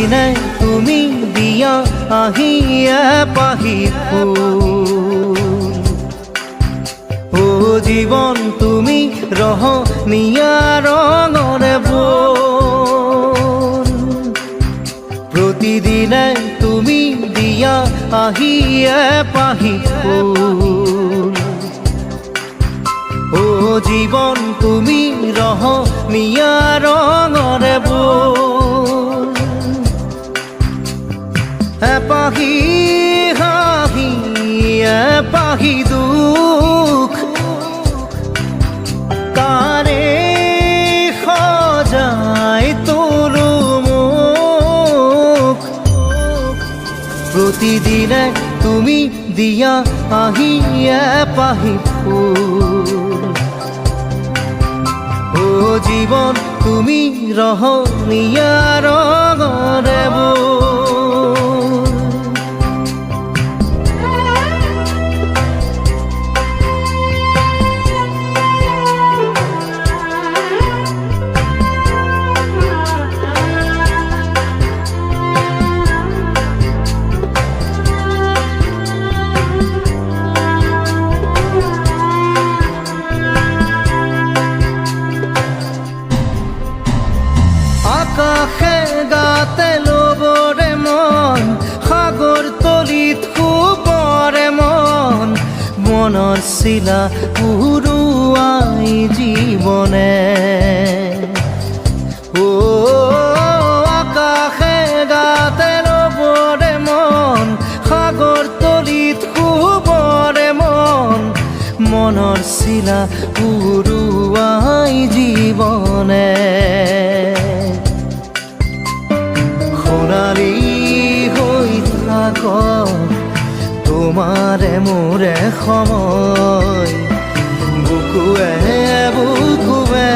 প্ৰতিদিনে তুমি দিয়া আহিয়ে পাহি ফুল ও জীৱন তুমি ৰহনীয়া ৰঙৰে বোল প্ৰতিদিনে তুমি দিয়া আহিয়ে পাহি ফুল ও জীৱন তুমি ৰহনীয়া ৰঙৰে বোল এপাহি হাঁহি এপাহি দুখ কাৰে সজাই তোলো মোক প্ৰতিদিনে তুমি দিয়া আহিয়ে পাহি ফুল ও জীৱন তুমি ৰহনীয়া ৰঙৰে বোল আকাশে গাতে ল'বৰে মন সাগৰ তলিত শুবৰে মন মনৰ চিলা উৰুৱাই জীৱনে ও আকাশে গাতে ল'বৰে মন সাগৰ তলিত শুবৰে মন মনৰ চিলা উৰুৱাই জীৱনে সোণালী হৈ থাক তোমাৰে মোৰে সময় বুকুৱে বুকুৱে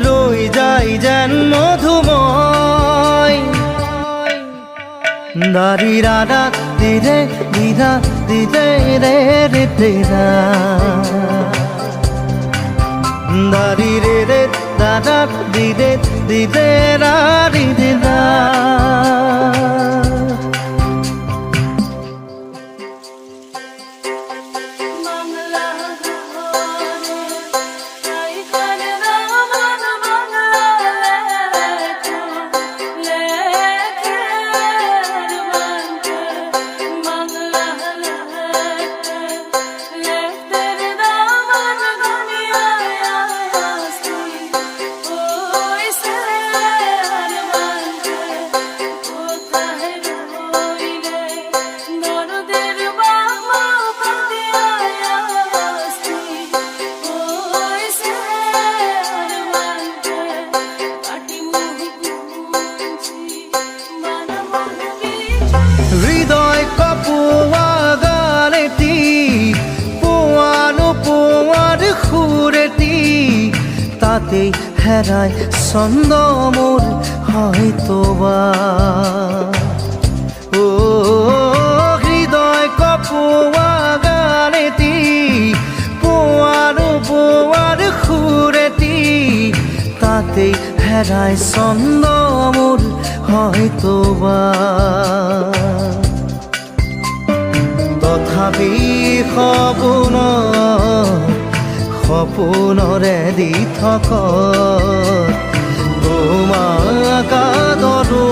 ৰৈ যায় যেন মধুময় দাৰি ৰাধা দিদে দিদা দিদে ৰে ৰে তেৰা দাৰি ৰে ৰে দাদা দিদে দিদে রা দিদে রা হৃদয় কপোৱা গানেটি পোৱানো পোৱাৰ সুৰেটি তাতেই হেৰাই ছন্দ মোৰ হয়তোবা ও হৃদয় কপোৱা গানেটি পোৱানো পোৱাৰ সুৰেটি তাতেই হেৰাই ছন্দ মোৰ হয়তোবা তথাপি সপোনৰে দি থক তোমাক আদৰো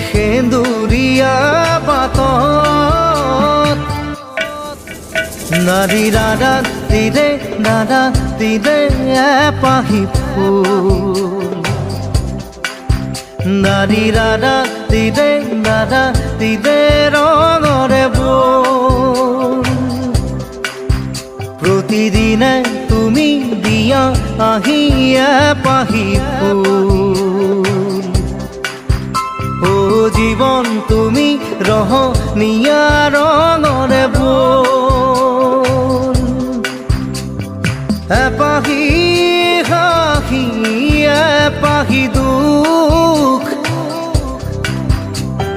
সেন্দুৰীয়া পাতত নাৰী দাদা দিলে এপাহি ফুল নাৰী দাদা দিলে ৰঙৰে বোল প্ৰতিদিনে তুমি দিয়া আহিয়ে পাহি ফুল ও জীৱন তুমি ৰহনীয়া ৰঙৰে বোল এপাহি হাঁহি এপাহি দুখ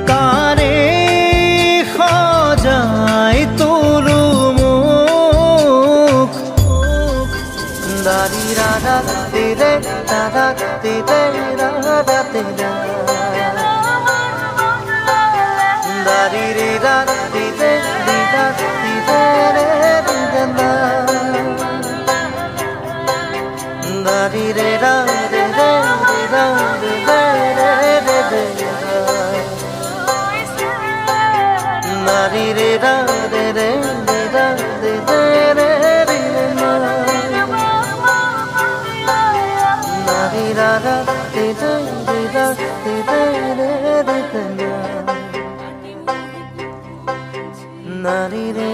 কাৰে সজাই তোলো মোক da di da da di de da da di de da da di da da di re da di de di da di de re di da da di re da di de di da di de re di de da di re da di de di da di de re di da da di da da di de di da di de re di da na di re